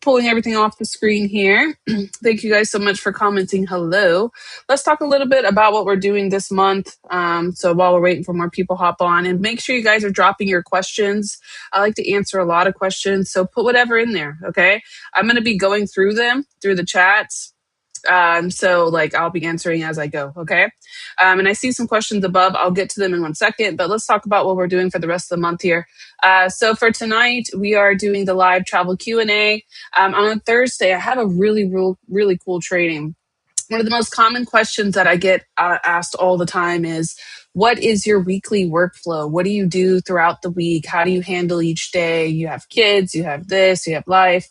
pulling everything off the screen here. Thank you guys so much for commenting hello. Let's talk a little bit about what we're doing this month. So while we're waiting for more people hop on, and make sure you guys are dropping your questions. I like to answer a lot of questions, so put whatever in there, okay? I'm going to be going through them through the chats. So like I'll be answering as I go, okay? And I see some questions above. I'll get to them in 1 second, but let's talk about what we're doing for the rest of the month here. So for tonight, we are doing the live travel Q&A. On Thursday, I have a really cool training. One of the most common questions that I get asked all the time is, what is your weekly workflow? What do you do throughout the week? How do you handle each day? You have kids, you have this, you have life.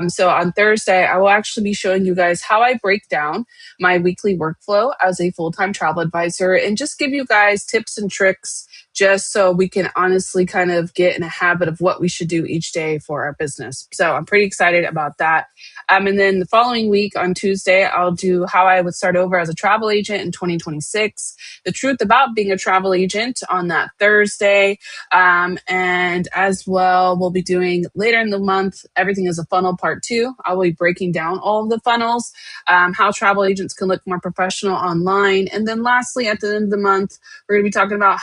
So on Thursday, I will actually be showing you guys how I break down my weekly workflow as a full-time travel advisor and just give you guys tips and tricks just so we can honestly kind of get in a habit of what we should do each day for our business. So I'm pretty excited about that. And then the following week on Tuesday, I'll do how I would start over as a travel agent in 2026, the truth about being a travel agent on that Thursday. And as well, we'll be doing later in the month, Everything is a Funnel Part 2. I will be breaking down all of the funnels, how travel agents can look more professional online. And then lastly, at the end of the month, we're going to be talking about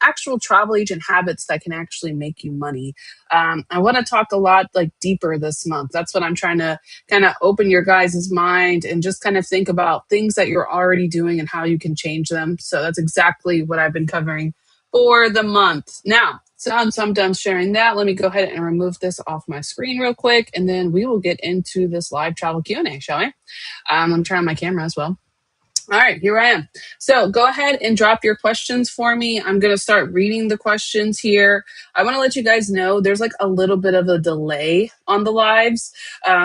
actual travel agent habits that can actually make you money. I want to talk a lot like deeper this month. That's what I'm trying to kind of open your guys' mind and just kind of think about things that you're already doing and how you can change them. So that's exactly what I've been covering for the month. Now, so I'm done sharing that. Let me go ahead and remove this off my screen real quick, and then we will get into this live travel Q&A, shall we? Let me turn on my camera as well. All right, here I am. So go ahead and drop your questions for me. I'm going to start reading the questions here. I want to let you guys know there's like a little bit of a delay on the lives.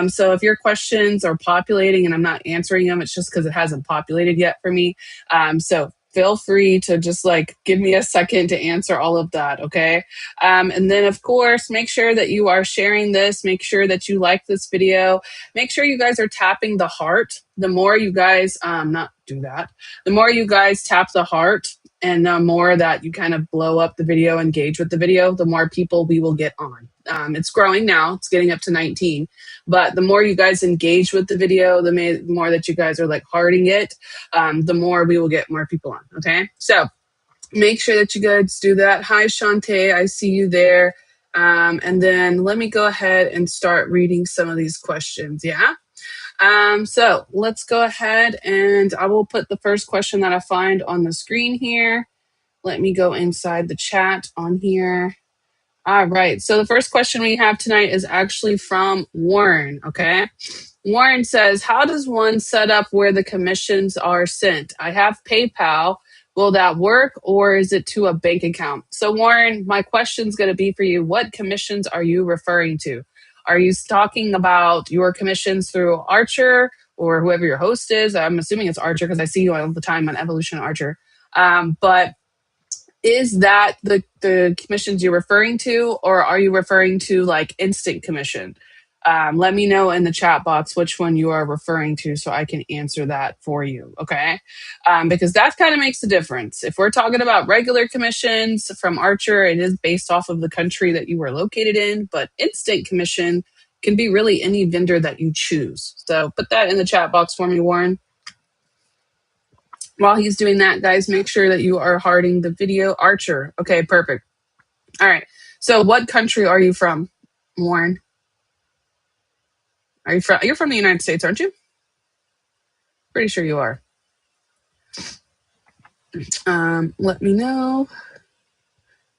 So if your questions are populating and I'm not answering them, it's just because it hasn't populated yet for me. So feel free to just like give me a second to answer all of that, okay? And then, of course, make sure that you are sharing this. Make sure that you like this video. Make sure you guys are tapping the heart. The more you guys not do that, the more you guys tap the heart and the more that you kind of blow up the video, engage with the video, the more people we will get on. It's growing now. It's getting up to 19. But the more you guys engage with the video, the more that you guys are like hearting it, the more we will get more people on. Okay. So make sure that you guys do that. Hi, Shantae. I see you there. And then let me go ahead and start reading some of these questions. Yeah. So let's go ahead and I will put the first question that I find on the screen here. Let me go inside the chat on here. All right. So the first question we have tonight is actually from Warren. Okay. Warren says, how does one set up where the commissions are sent? I have PayPal. Will that work or is it to a bank account? So Warren, my question is going to be for you. What commissions are you referring to? Are you talking about your commissions through Archer or whoever your host is? I'm assuming it's Archer because I see you all the time on Evolution Archer. But is that the commissions you're referring to, or are you referring to like instant commission? Let me know in the chat box which one you are referring to so I can answer that for you, okay? Because that kind of makes a difference. If we're talking about regular commissions from Archer, it is based off of the country that you are located in, but instant commission can be really any vendor that you choose. So put that in the chat box for me, Warren. While he's doing that, guys, make sure that you are hearting the video. Archer. Okay, perfect. All right. So what country are you from, Warren? You're from the United States, aren't you? Pretty sure you are. Let me know.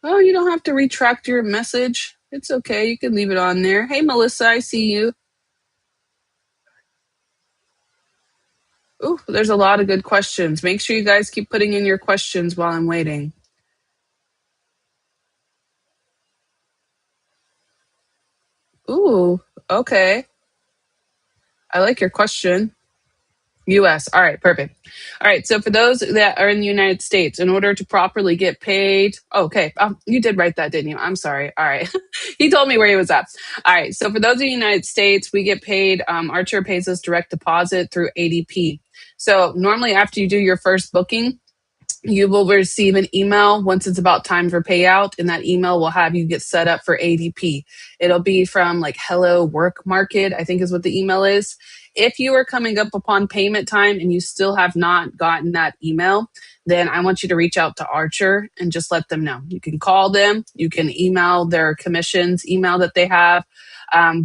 Oh, you don't have to retract your message. It's okay. You can leave it on there. Hey, Melissa, I see you. Ooh, there's a lot of good questions. Make sure you guys keep putting in your questions while I'm waiting. Ooh, okay. I like your question. US. All right, perfect. All right, so for those that are in the United States, in order to properly get paid, okay, you did write that, didn't you? I'm sorry. All right. He told me where he was at. All right, so for those in the United States, we get paid, Archer pays us direct deposit through ADP. So normally after you do your first booking, You will receive an email once it's about time for payout, and that email will have you get set up for ADP. It'll be from like Hello Work Market, I think is what the email is. If you are coming up upon payment time and you still have not gotten that email, then I want you to reach out to Archer and just let them know. You can call them, you can email their commissions email that they have,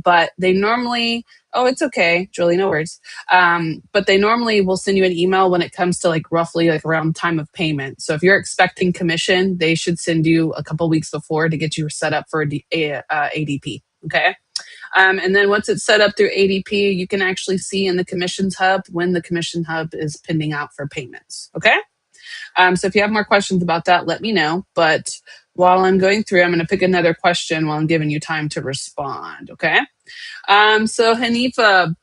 but they normally, oh, it's okay, Julie, no worries. But they normally will send you an email when it comes to like roughly like around time of payment. So if you're expecting commission, they should send you a couple weeks before to get you set up for ADP. Okay. And then once it's set up through ADP, you can actually see in the commissions hub when the commission hub is pending out for payments. Okay. So if you have more questions about that, let me know. But while I'm going through, I'm going to pick another question while I'm giving you time to respond. Okay. So Hanifa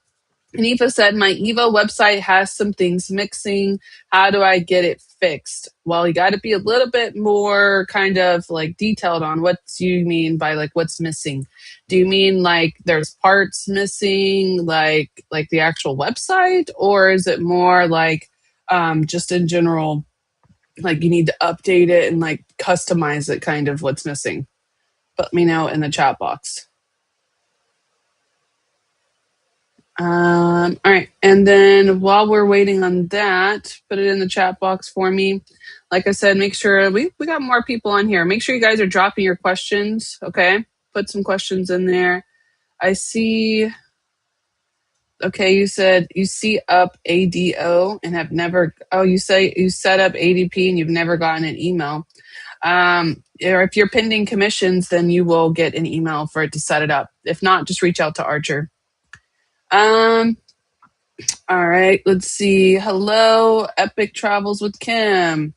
said, my Evo website has some things mixing. How do I get it fixed? Well, you got to be a little bit more kind of like detailed on what you mean by like what's missing. Do you mean like there's parts missing, like the actual website, or is it more like just in general, like you need to update it and like customize it, kind of what's missing? Let me know in the chat box. All right. And then while we're waiting on that, put it in the chat box for me. Like I said, make sure we got more people on here. Make sure you guys are dropping your questions. Okay. Put some questions in there. I see. Okay. You said you see up ADO and have never, oh, you say you set up ADP and you've never gotten an email. Or if you're pending commissions, then you will get an email for it to set it up. If not, just reach out to Archer. All right, let's see. Hello, Epic Travels with Kim.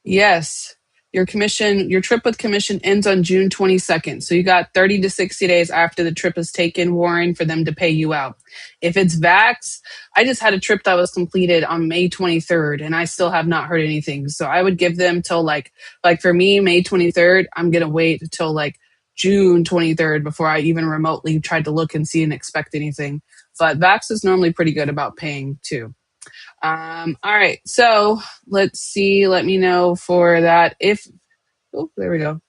Yes, your trip with commission ends on June 22nd. So you got 30 to 60 days after the trip is taken, Warren, for them to pay you out. If it's Vax, I just had a trip that was completed on May 23rd and I still have not heard anything. So I would give them till like for me, May 23rd, I'm going to wait until like June 23rd before I even remotely tried to look and see and expect anything. But Vax is normally pretty good about paying too. All right, so let's see. Let me know for that. There we go.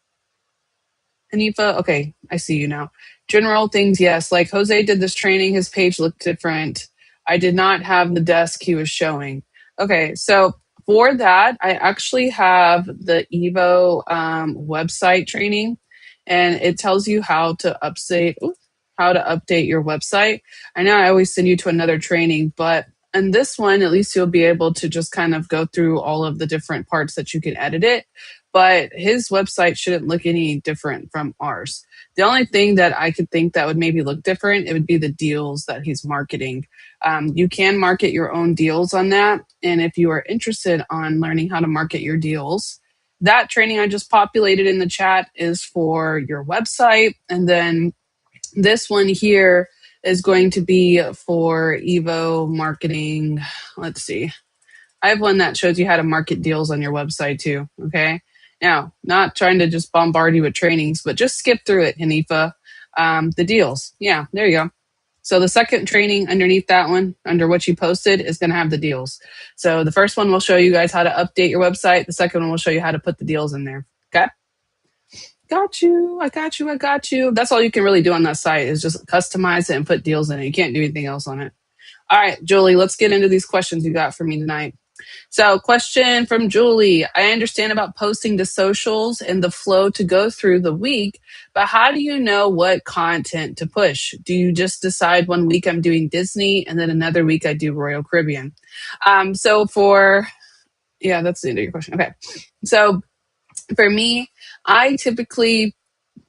Hanifa, okay, I see you now. General things, yes. Like Jose did this training, his page looked different. I did not have the desk he was showing. Okay, so for that, I actually have the Evo website training, and it tells you how to update your website. I know I always send you to another training, but in this one, at least you'll be able to just kind of go through all of the different parts that you can edit it. But his website shouldn't look any different from ours. The only thing that I could think that would maybe look different, it would be the deals that he's marketing. You can market your own deals on that. And if you are interested on learning how to market your deals, that training I just populated in the chat is for your website. And then this one here is going to be for Evo marketing. Let's see. I have one that shows you how to market deals on your website too. Okay. Now, not trying to just bombard you with trainings, but just skip through it, Hanifa. The deals. Yeah, there you go. So the second training underneath that one, under what you posted, is going to have the deals. So the first one will show you guys how to update your website. The second one will show you how to put the deals in there. Okay. Got you. I got you. I got you. That's all you can really do on that site is just customize it and put deals in it. You can't do anything else on it. All right, Julie, let's get into these questions you got for me tonight. So, question from Julie. I understand about posting to socials and the flow to go through the week, but how do you know what content to push? Do you just decide one week I'm doing Disney and then another week I do Royal Caribbean? That's the end of your question. Okay. So, for me, I typically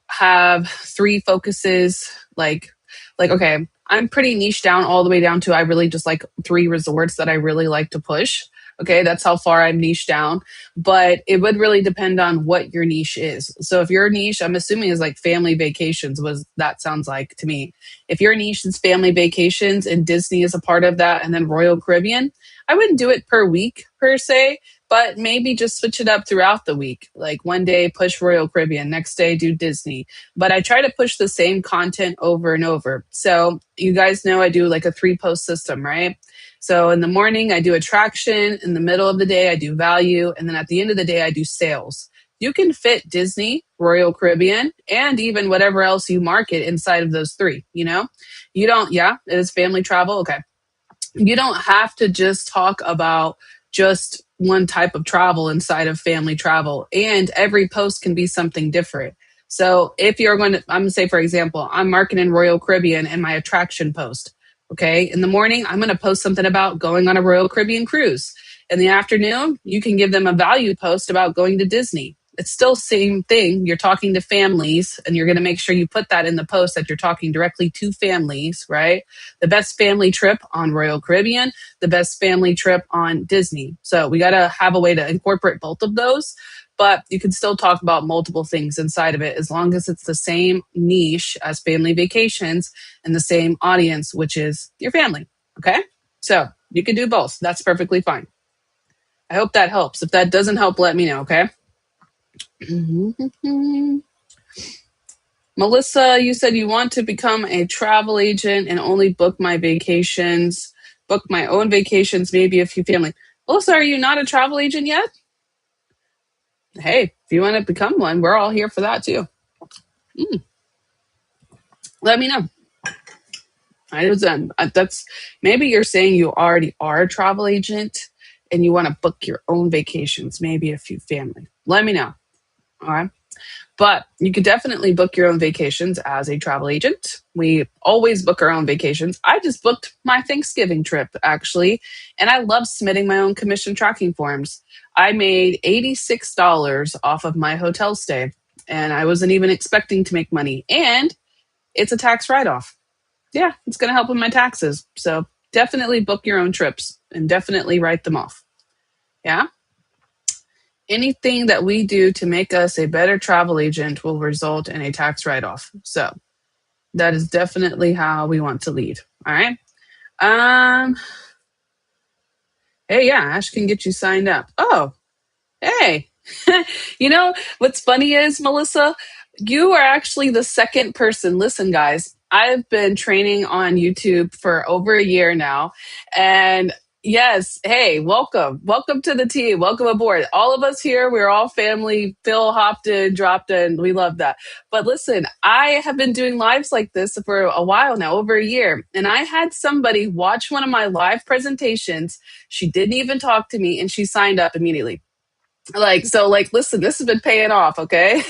have three focuses. Okay, I'm pretty niche down all the way down to I really just like 3 resorts that I really like to push. Okay, that's how far I'm niche down. But it would really depend on what your niche is. So if your niche, I'm assuming, is like family vacations, that sounds like to me. If your niche is family vacations and Disney is a part of that, and then Royal Caribbean, I wouldn't do it per week per se, but maybe just switch it up throughout the week. Like one day push Royal Caribbean, next day do Disney. But I try to push the same content over and over. So you guys know I do like a 3-post system, right? So in the morning, I do attraction. In the middle of the day, I do value. And then at the end of the day, I do sales. You can fit Disney, Royal Caribbean, and even whatever else you market inside of those three, you know? You don't, yeah, it is family travel. Okay. You don't have to just talk about just one type of travel inside of family travel. And every post can be something different. So if you're going to, I'm going to say, for example, I'm marketing Royal Caribbean in my attraction post. Okay. In the morning, I'm going to post something about going on a Royal Caribbean cruise. In the afternoon, you can give them a value post about going to Disney. It's still same thing. You're talking to families and you're going to make sure you put that in the post that you're talking directly to families, right? The best family trip on Royal Caribbean, the best family trip on Disney. So we got to have a way to incorporate both of those, but you can still talk about multiple things inside of it as long as it's the same niche as family vacations and the same audience, which is your family. Okay. So you can do both. That's perfectly fine. I hope that helps. If that doesn't help, let me know. Okay. Melissa, you said you want to become a travel agent and only book my vacations, book my own vacations, maybe a few family. Melissa, are you not a travel agent yet? Hey, if you want to become one, we're all here for that too. Let me know. That's maybe you're saying you already are a travel agent and you want to book your own vacations, maybe a few family. Let me know. All right. But you could definitely book your own vacations as a travel agent. We always book our own vacations. I just booked my Thanksgiving trip, actually, and I love submitting my own commission tracking forms. I made $86 off of my hotel stay, and I wasn't even expecting to make money. And it's a tax write off. Yeah, it's going to help with my taxes. So definitely book your own trips and definitely write them off. Yeah. Anything that we do to make us a better travel agent will result in a tax write-off. So that is definitely how we want to lead. All right. Hey, yeah, Ash can get you signed up. Oh, hey. You know, what's funny is, Melissa, you are actually the second person. Listen, guys, I've been training on YouTube for over a year now. And yes, hey, welcome. Welcome to the team. Welcome aboard. All of us here, we're all family. Phil hopped in, dropped in. We love that. But listen, I have been doing lives like this for a while now, over a year. And I had somebody watch one of my live presentations. She didn't even talk to me and she signed up immediately. Listen, this has been paying off. Okay.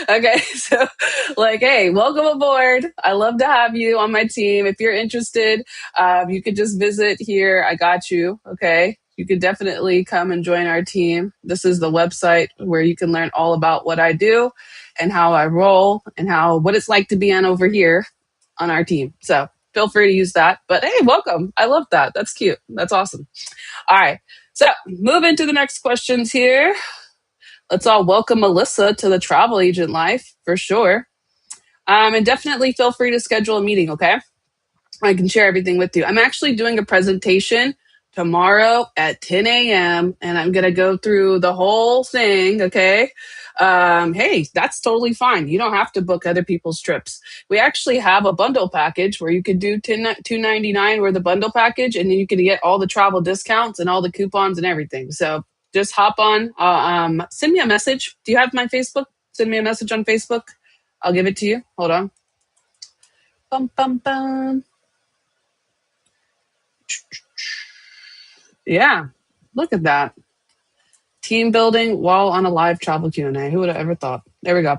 Okay. So hey, welcome aboard. I love to have you on my team. If you're interested, you could just visit here. I got you. Okay. You could definitely come and join our team. This is the website where you can learn all about what I do and how I roll and what it's like to be on over here on our team. So feel free to use that. But hey, welcome. I love that. That's cute. That's awesome. All right. So moving to the next questions here. Let's all welcome Melissa to the travel agent life for sure. And definitely feel free to schedule a meeting, okay? I can share everything with you. I'm actually doing a presentation tomorrow at 10 a.m. and I'm going to go through the whole thing, okay? Hey, that's totally fine. You don't have to book other people's trips. We actually have a bundle package where you could do $299 with a bundle package, and then you can get all the travel discounts and all the coupons and everything. So just hop on, send me a message. Do you have my Facebook? Send me a message on Facebook. I'll give it to you. Hold on. Bum, bum, bum. Yeah, look at that. Team building while on a live travel Q&A. Who would have ever thought? There we go.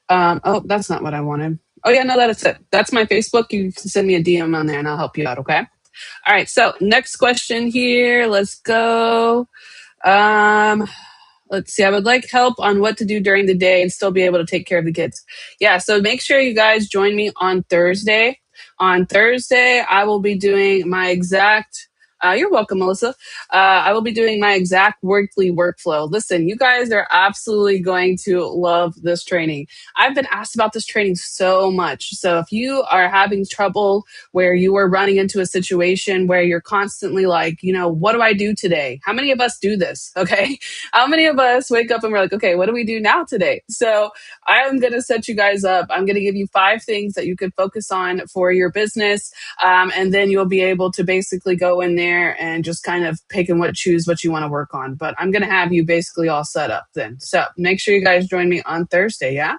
Oh, that's not what I wanted. Oh, yeah, no, that's it. That's my Facebook. You can send me a DM on there and I'll help you out, okay? All right, so next question here. Let's go. Let's see. I would like help on what to do during the day and still be able to take care of the kids. Yeah, so make sure you guys join me on Thursday. On Thursday, I will be doing my exact You're welcome, Melissa. I will be doing my exact weekly workflow. Listen, you guys are absolutely going to love this training. I've been asked about this training so much. So if you are having trouble where you are running into a situation where you're constantly like, what do I do today? How many of us do this? Okay. How many of us wake up and we're like, okay, what do we do now today? So I'm going to set you guys up. I'm going to give you 5 things that you could focus on for your business. And then you'll be able to basically go in there and just kind of pick and choose what you want to work on. But I'm going to have you basically all set up then. So make sure you guys join me on Thursday. Yeah.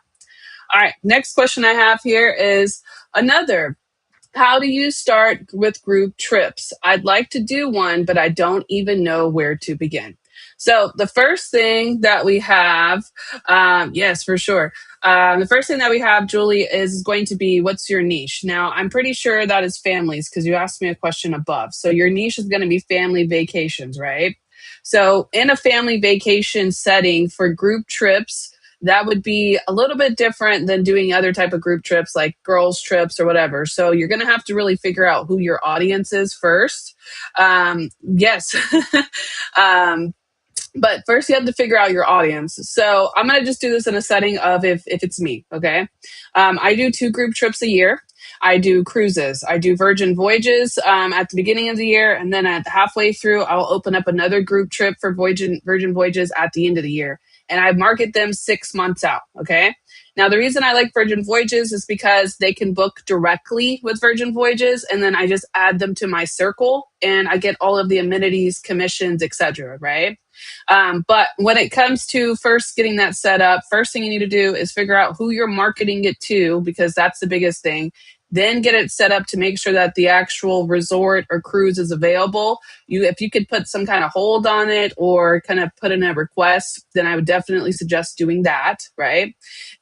All right. Next question I have here is another. How do you start with group trips? I'd like to do one, but I don't even know where to begin. So the first thing that we have, yes, for sure. The first thing that we have, Julie, is going to be what's your niche? Now, I'm pretty sure that is families because you asked me a question above. So your niche is going to be family vacations, right? So in a family vacation setting for group trips, that would be a little bit different than doing other type of group trips like girls trips or whatever. So you're going to have to really figure out who your audience is first. Yes. um, but first you have to figure out your audience. So I'm going to just do this in a setting of if it's me. Okay. I do 2 group trips a year. I do cruises. I do Virgin Voyages at the beginning of the year. And then at halfway through, I'll open up another group trip for Virgin Voyages at the end of the year. And I market them 6 months out. Okay. Now, the reason I like Virgin Voyages is because they can book directly with Virgin Voyages. And then I just add them to my circle and I get all of the amenities, commissions, etc. Right. But when it comes to first getting that set up, first thing you need to do is figure out who you're marketing it to, because that's the biggest thing. Then get it set up to make sure that the actual resort or cruise is available. If you could put some kind of hold on it or kind of put in a request, then I would definitely suggest doing that, right?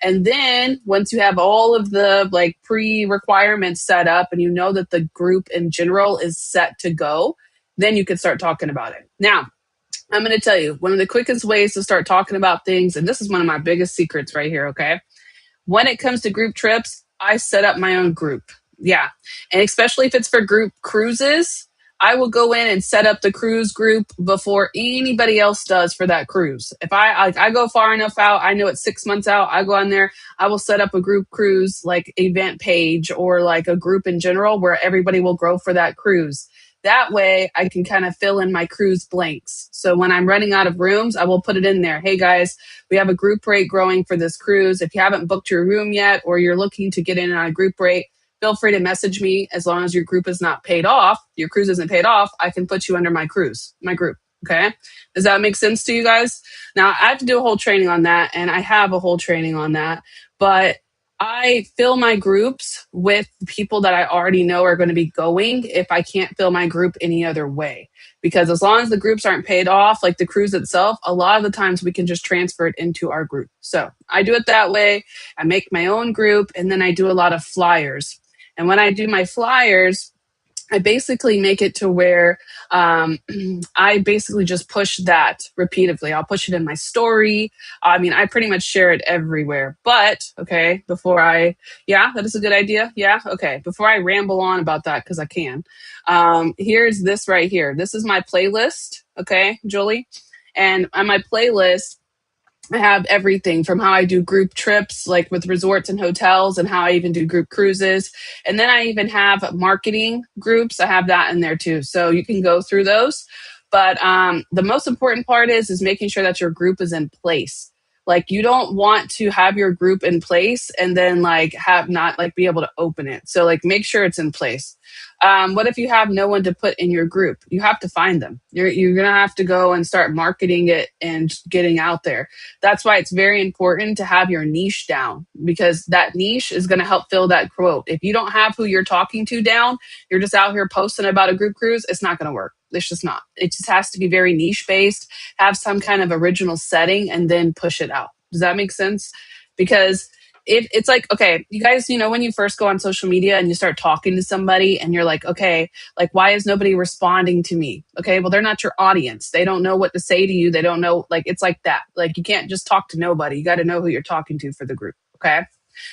And then once you have all of the like pre-requirements set up and you know that the group in general is set to go, then you could start talking about it. Now, I'm going to tell you one of the quickest ways to start talking about things, and this is one of my biggest secrets right here, okay? When it comes to group trips, I set up my own group. Yeah. And especially if it's for group cruises, I will go in and set up the cruise group before anybody else does for that cruise. If I go far enough out, I know it's 6 months out, I go on there, I will set up a group cruise like event page or like a group in general where everybody will grow for that cruise. That way I can kind of fill in my cruise blanks. So when I'm running out of rooms, I will put it in there. Hey guys, we have a group rate growing for this cruise. If you haven't booked your room yet or you're looking to get in on a group rate, feel free to message me. As long as your group is not paid off, your cruise isn't paid off, I can put you under my group. Okay. Does that make sense to you guys? Now I have to do a whole training on that and I have a whole training on that, but I fill my groups with people that I already know are going to be going if I can't fill my group any other way. Because as long as the groups aren't paid off, like the cruise itself, a lot of the times we can just transfer it into our group. So I do it that way. I make my own group and then I do a lot of flyers. And when I do my flyers, I basically make it to where I basically just push that repeatedly. I'll push it in my story. I mean, I pretty much share it everywhere. But, okay, that is a good idea. Yeah, okay. Before I ramble on about that, because I can, here's this right here. This is my playlist, okay, Julie? And on my playlist, I have everything from how I do group trips, like with resorts and hotels, and how I even do group cruises. And then I even have marketing groups. I have that in there too. So you can go through those. But the most important part is making sure that your group is in place. Like you don't want to have your group in place and then like have not like be able to open it. So like make sure it's in place. What if you have no one to put in your group? You have to find them. You're gonna have to go and start marketing it and getting out there. That's why it's very important to have your niche down because that niche is gonna help fill that quote. If you don't have who you're talking to down, you're just out here posting about a group cruise, it's not gonna work. It's just not. It just has to be very niche based, have some kind of original setting, and then push it out. Does that make sense? Because it's like, okay, you guys, when you first go on social media and you start talking to somebody and you're like, okay, like, why is nobody responding to me? Okay, well, they're not your audience. They don't know what to say to you. They don't know, like, it's like that. Like, you can't just talk to nobody. You got to know who you're talking to for the group. Okay.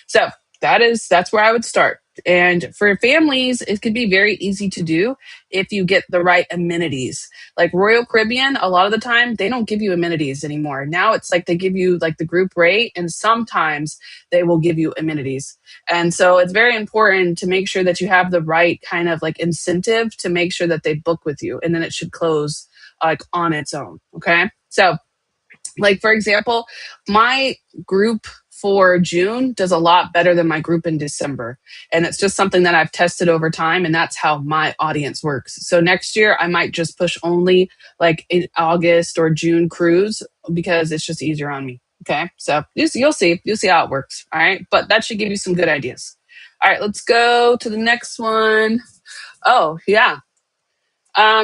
So that's where I would start. And for families, it could be very easy to do if you get the right amenities. Like Royal Caribbean, a lot of the time, they don't give you amenities anymore. Now it's like they give you like the group rate, and sometimes they will give you amenities. And so it's very important to make sure that you have the right kind of like incentive to make sure that they book with you. And then it should close like on its own. Okay. So, like, for example, my group for June does a lot better than my group in December. And it's just something that I've tested over time. And that's how my audience works. So next year, I might just push only like in August or June cruise because it's just easier on me. Okay. So you'll see. You'll see how it works. All right. But that should give you some good ideas. All right. Let's go to the next one. Oh, yeah.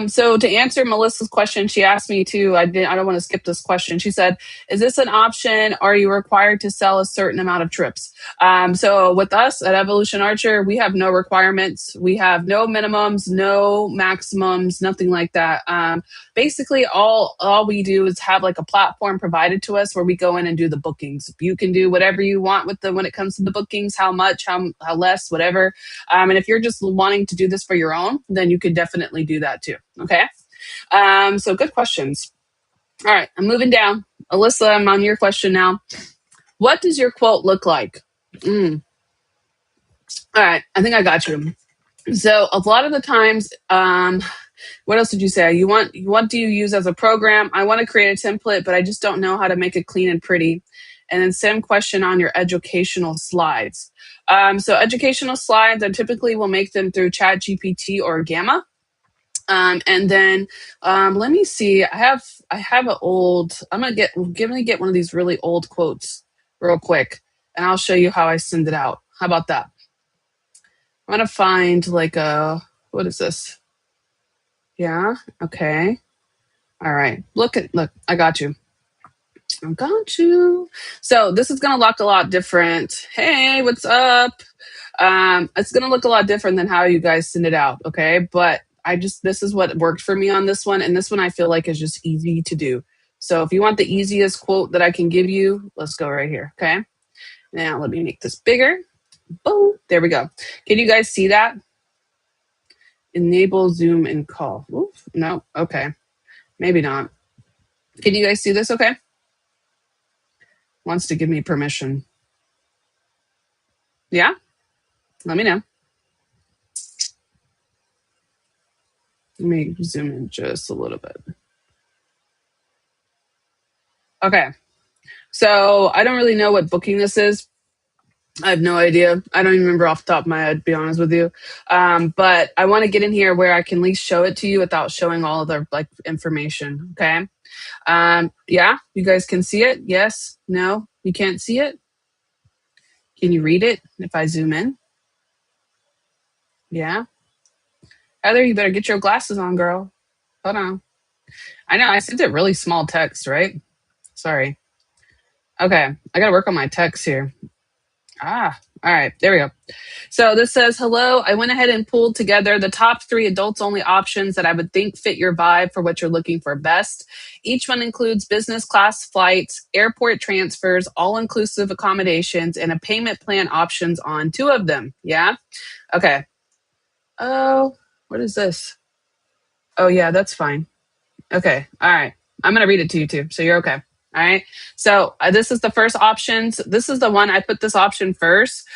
So to answer Melissa's question, she asked me to, I don't want to skip this question. She said, is this an option? Are you required to sell a certain amount of trips? So with us at Evolution Archer, we have no requirements. We have no minimums, no maximums, nothing like that. Basically all we do is have like a platform provided to us where we go in and do the bookings. You can do whatever you want with when it comes to the bookings, how much, how less, whatever. And if you're just wanting to do this for your own, then you could definitely do that too. Okay. So good questions. All right. I'm moving down. Alyssa, I'm on your question now. What does your quote look like? All right. I think I got you. So a lot of the times, what else did you say? What do you use as a program? I want to create a template, but I just don't know how to make it clean and pretty. And then same question on your educational slides. So educational slides, I typically will make them through ChatGPT or Gamma. And then let me see. I have an old. I'm gonna get one of these really old quotes real quick, and I'll show you how I send it out. How about that? I'm gonna find like what is this? Yeah. Okay. All right. Look. I got you. I got you. So this is gonna look a lot different. Hey, what's up? It's gonna look a lot different than how you guys send it out, okay? But this is what worked for me on this one, and this one I feel like is just easy to do. So if you want the easiest quote that I can give you, let's go right here, okay? Now let me make this bigger. Boom, there we go. Can you guys see that? Enable Zoom and call. Oof, no, okay, maybe not. Can you guys see this? Okay. Wants to give me permission. Yeah, let me know. Let me zoom in just a little bit. Okay. So I don't really know what booking this is. I have no idea. I don't even remember off the top of my head, to be honest with you. But I want to get in here where I can at least show it to you without showing all of the like information. Okay. Yeah, you guys can see it. Yes. No, you can't see it. Can you read it if I zoom in? Yeah. Heather, you better get your glasses on, girl. Hold on. I know I sent it really small text, right? Sorry. Okay. I got to work on my text here. All right. There we go. So this says, hello. I went ahead and pulled together the top 3 adults only options that I would think fit your vibe for what you're looking for best. Each one includes business class flights, airport transfers, all inclusive accommodations, and a payment plan options on 2 of them. Yeah. Okay. Oh, what is this? Oh, yeah, that's fine. Okay. All right. I'm going to read it to you too. So you're okay. All right. So this is the first options. This is the one I put this option first.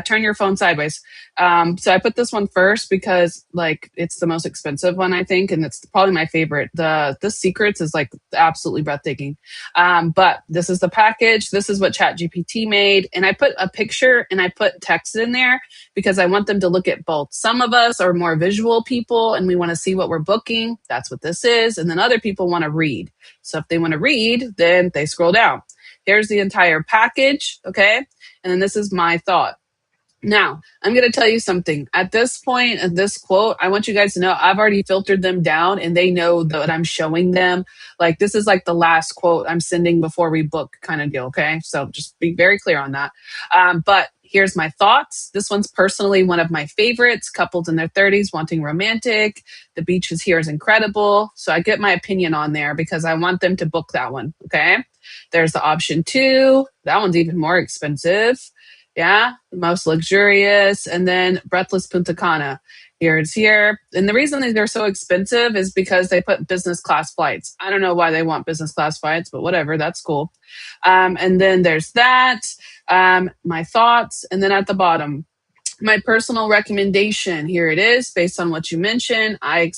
Turn your phone sideways. So I put this one first because like it's the most expensive one, I think, and it's probably my favorite. The Secrets is like absolutely breathtaking. But this is the package. This is what ChatGPT made, and I put a picture and I put text in there because I want them to look at both. Some of us are more visual people and we want to see what we're booking. That's what this is. And then other people want to read. So if they want to read, then they scroll down. Here's the entire package, okay? And then this is my thought. Now, I'm going to tell you something. At this point, at this quote, I want you guys to know I've already filtered them down and they know that I'm showing them. Like, this is like the last quote I'm sending before we book kind of deal, okay? So just be very clear on that. But here's my thoughts. This one's personally one of my favorites. Couples in their 30s wanting romantic. The beaches here is incredible. So I get my opinion on there because I want them to book that one, okay? There's the option 2. That one's even more expensive. Yeah, the most luxurious, and then Breathless Punta Cana. Here it's here. And the reason that they're so expensive is because they put business class flights. I don't know why they want business class flights, but whatever, that's cool. And then there's that, my thoughts, and then at the bottom, my personal recommendation. Here it is, based on what you mentioned. I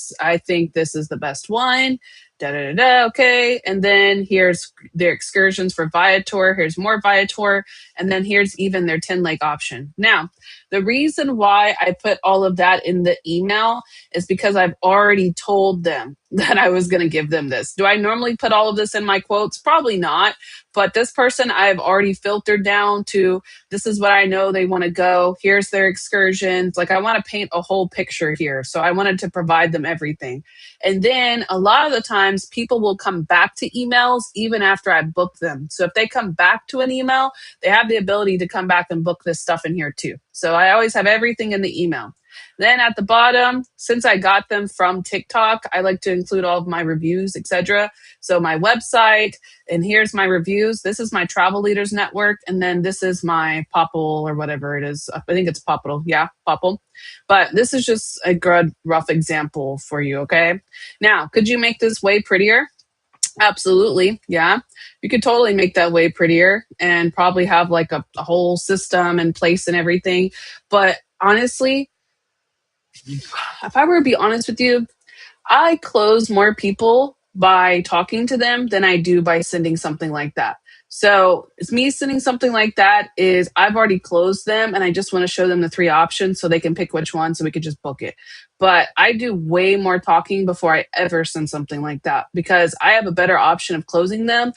think this is the best one. Da da da da. Okay, and then here's their excursions for Viator. Here's more Viator, and then here's even their 10 leg option. Now, the reason why I put all of that in the email is because I've already told them that I was going to give them this. Do I normally put all of this in my quotes? Probably not. But this person I've already filtered down to, this is what I know they want to go. Here's their excursions. Like, I want to paint a whole picture here. So I wanted to provide them everything. And then a lot of the times people will come back to emails even after I book them. So if they come back to an email, they have the ability to come back and book this stuff in here too. So I always have everything in the email. Then at the bottom, since I got them from TikTok, I like to include all of my reviews, etc. So my website, and here's my reviews. This is my Travel Leaders Network, and then this is my Popple or whatever it is. I think it's Popple. Yeah, Popple. But this is just a good rough example for you, okay? Now, could you make this way prettier? Absolutely. Yeah. You could totally make that way prettier and probably have like a whole system in place and everything. But honestly, if I were to be honest with you, I close more people by talking to them than I do by sending something like that. So it's me sending something like that is I've already closed them and I just want to show them the 3 options so they can pick which one so we could just book it. But I do way more talking before I ever send something like that because I have a better option of closing them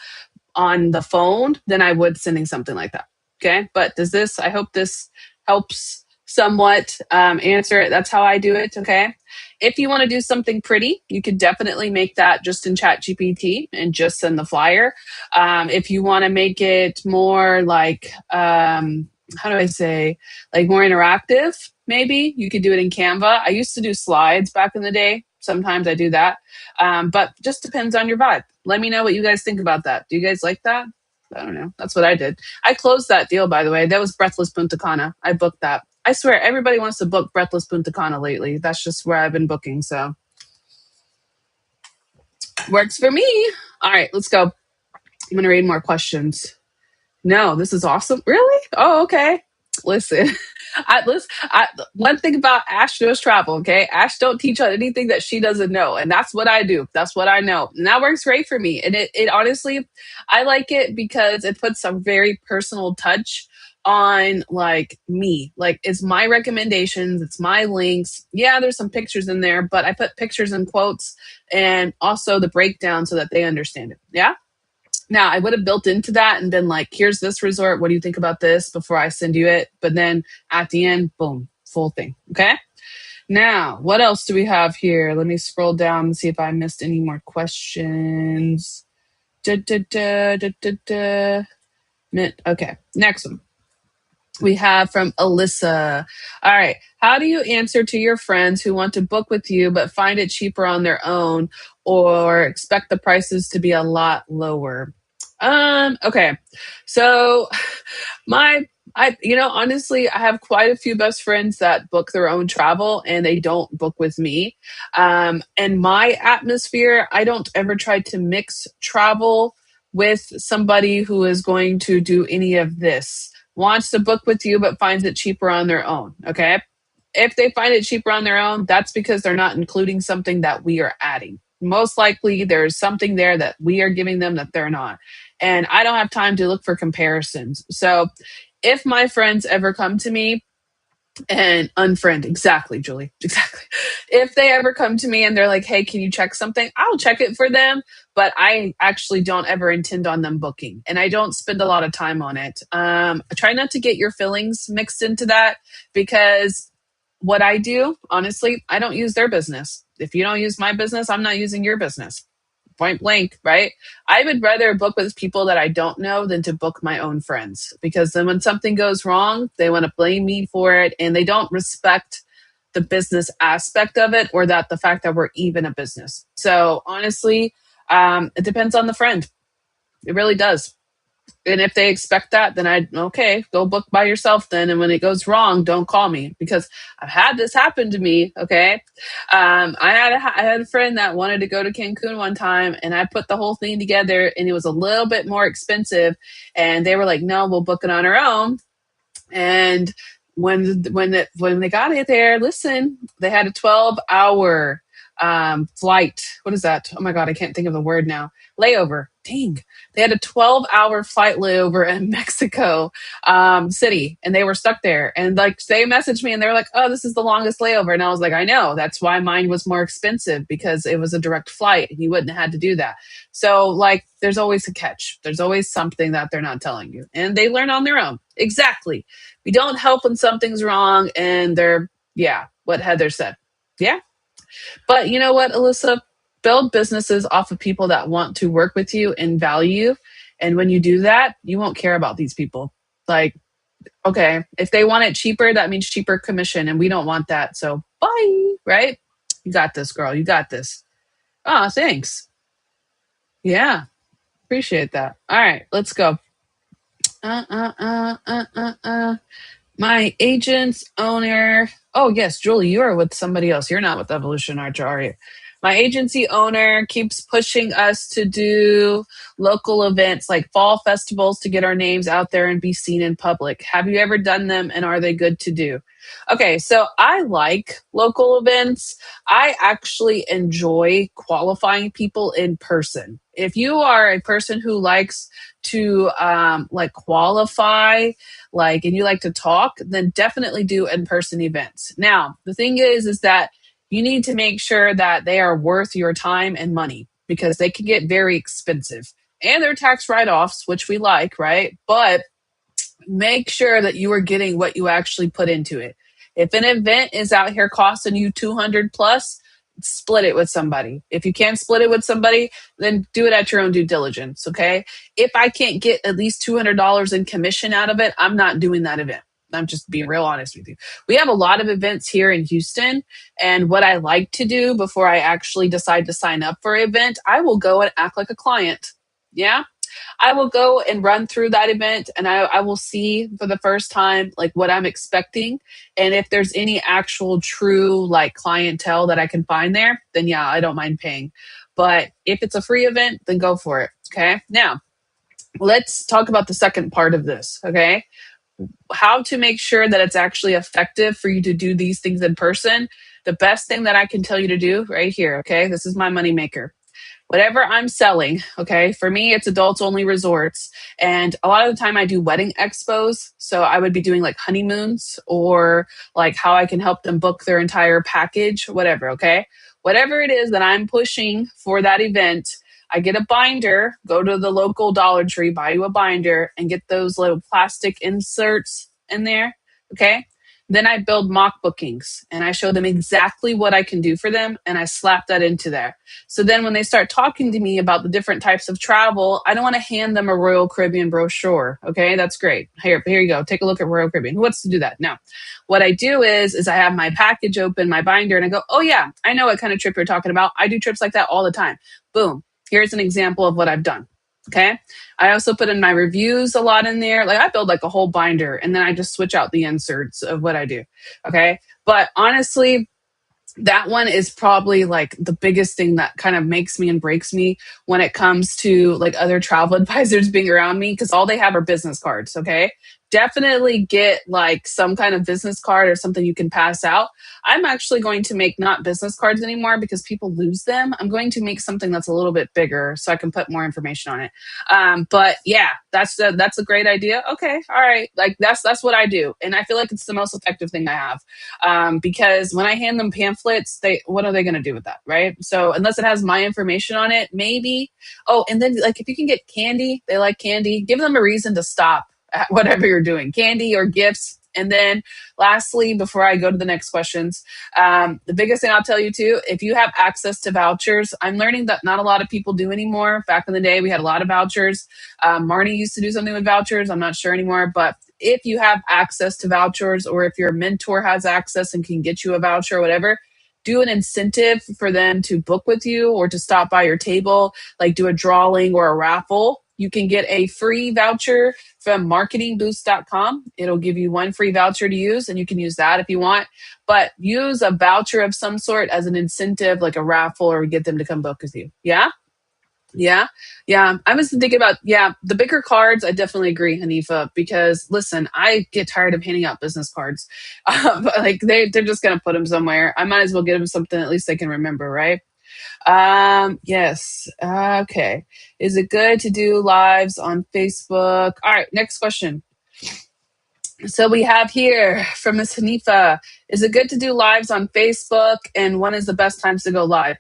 on the phone than I would sending something like that. Okay. But I hope this helps somewhat answer it. That's how I do it. Okay. If you want to do something pretty, you could definitely make that just in Chat GPT and just send the flyer. If you want to make it more like, how do I say, like more interactive, maybe you could do it in Canva. I used to do slides back in the day. Sometimes I do that. But just depends on your vibe. Let me know what you guys think about that. Do you guys like that? I don't know. That's what I did. I closed that deal, by the way. That was Breathless Punta Cana. I booked that. I swear, everybody wants to book Breathless Punta Cana lately. That's just where I've been booking. So works for me. All right, let's go. I'm going to read more questions. No, this is awesome. Really? Oh, okay. Listen, one thing about Ash knows travel, okay? Ash don't teach on anything that she doesn't know. And that's what I do. That's what I know. And that works great for me. And it honestly, I like it because it puts a very personal touch on like me. Like it's my recommendations, it's my links. Yeah, there's some pictures in there, but I put pictures and quotes and also the breakdown so that they understand it. Yeah. Now, I would have built into that and been like, here's this resort. What do you think about this before I send you it? But then at the end, boom, full thing. Okay. Now, what else do we have here? Let me scroll down and see if I missed any more questions. Da, da, da, da, da, da. Okay. Next one we have from Alyssa. All right. How do you answer to your friends who want to book with you but find it cheaper on their own or expect the prices to be a lot lower? Okay. So honestly, I have quite a few best friends that book their own travel and they don't book with me. And my atmosphere, I don't ever try to mix travel with somebody who is going to do any of this. Wants to book with you but finds it cheaper on their own. Okay. If they find it cheaper on their own, that's because they're not including something that we are adding. Most likely there's something there that we are giving them that they're not. And I don't have time to look for comparisons. So if my friends ever come to me and unfriend, exactly, Julie, exactly. If they ever come to me and they're like, hey, can you check something? I'll check it for them, but I actually don't ever intend on them booking and I don't spend a lot of time on it. I try not to get your feelings mixed into that because what I do, honestly, I don't use their business. If you don't use my business, I'm not using your business. Point blank, right? I would rather book with people that I don't know than to book my own friends because then when something goes wrong, they want to blame me for it and they don't respect the business aspect of it or that the fact that we're even a business. So honestly, it depends on the friend. It really does. And if they expect that, then okay, go book by yourself then. And when it goes wrong, don't call me, because I've had this happen to me. Okay. I had a friend that wanted to go to Cancun one time, and I put the whole thing together, and it was a little bit more expensive. And they were like, no, we'll book it on our own. And when they got it there, listen, they had a 12-hour flight. What is that? Oh my god, I can't think of the word now. Layover. Dang. They had a 12-hour flight layover in Mexico City, and they were stuck there. And like they messaged me, and they were like, "Oh, this is the longest layover." And I was like, "I know. That's why mine was more expensive, because it was a direct flight, and you wouldn't have had to do that." So like, there's always a catch. There's always something that they're not telling you, and they learn on their own. Exactly. We don't help when something's wrong, and yeah, what Heather said. Yeah. But you know what, Alyssa? Build businesses off of people that want to work with you and value you. And when you do that, you won't care about these people. Like, okay, if they want it cheaper, that means cheaper commission, and we don't want that. So bye, right? You got this, girl. You got this. Oh, thanks. Yeah, appreciate that. All right, let's go. Uh, uh, uh, uh, uh. My agent's owner. Oh, yes, Julie, you are with somebody else. You're not with Evolution Archer, are you? My agency owner keeps pushing us to do local events like fall festivals to get our names out there and be seen in public. Have you ever done them, and are they good to do? Okay, so I like local events. I actually enjoy qualifying people in person. If you are a person who likes to like qualify, like, and you like to talk, then definitely do in-person events. Now, the thing is that you need to make sure that they are worth your time and money, because they can get very expensive, and they're tax write-offs, which we like, right? But make sure that you are getting what you actually put into it. If an event is out here costing you 200 plus, split it with somebody. If you can't split it with somebody, then do it at your own due diligence. Okay. If I can't get at least $200 in commission out of it, I'm not doing that event. I'm just being real honest with you. We have a lot of events here in Houston. And what I like to do before I actually decide to sign up for an event, I will go and act like a client. Yeah. I will go and run through that event, and I will see for the first time like what I'm expecting. And if there's any actual true like clientele that I can find there, then yeah, I don't mind paying. But if it's a free event, then go for it. Okay. Now, let's talk about the second part of this. Okay. How to make sure that it's actually effective for you to do these things in person. The best thing that I can tell you to do right here. Okay. This is my moneymaker. Whatever I'm selling, okay, for me, it's adults only resorts. And a lot of the time I do wedding expos. So I would be doing like honeymoons, or like how I can help them book their entire package, whatever, okay? Whatever it is that I'm pushing for that event, I get a binder, go to the local Dollar Tree, buy you a binder, and get those little plastic inserts in there, okay? Then I build mock bookings, and I show them exactly what I can do for them, and I slap that into there. So then when they start talking to me about the different types of travel, I don't want to hand them a Royal Caribbean brochure. Okay, that's great. Here you go. Take a look at Royal Caribbean. Who wants to do that? Now, what I do is I have my package open, my binder, and I go, oh yeah, I know what kind of trip you're talking about. I do trips like that all the time. Boom. Here's an example of what I've done. Okay. I also put in my reviews a lot in there. Like I build like a whole binder, and then I just switch out the inserts of what I do. Okay. But honestly, that one is probably like the biggest thing that kind of makes me and breaks me when it comes to like other travel advisors being around me, because all they have are business cards. Okay. Definitely get like some kind of business card or something you can pass out. I'm actually going to make not business cards anymore because people lose them. I'm going to make something that's a little bit bigger so I can put more information on it. But yeah, that's a great idea. Okay. All right. Like that's what I do. And I feel like it's the most effective thing I have. Because when I hand them pamphlets, what are they going to do with that, right? So unless it has my information on it, maybe. Oh, and then like if you can get candy, they like candy. Give them a reason to stop at whatever you're doing, candy or gifts. And then lastly, before I go to the next questions, the biggest thing I'll tell you too, if you have access to vouchers, I'm learning that not a lot of people do anymore. Back in the day, we had a lot of vouchers. Marnie used to do something with vouchers. I'm not sure anymore, but if you have access to vouchers, or if your mentor has access and can get you a voucher or whatever, do an incentive for them to book with you or to stop by your table, like do a drawing or a raffle. you can get a free voucher from marketingboost.com. It'll give you one free voucher to use, and you can use that if you want. But use a voucher of some sort as an incentive, like a raffle, or get them to come book with you. Yeah? Yeah, yeah. I was thinking about, yeah, the bigger cards. I definitely agree, Hanifa, because listen, I get tired of handing out business cards. But like they're just gonna put them somewhere. I might as well give them something at least they can remember, right? Yes. Okay. Is it good to do lives on Facebook? All right. Next question. So we have here from Miss Hanifa, is it good to do lives on Facebook, and when is the best times to go live?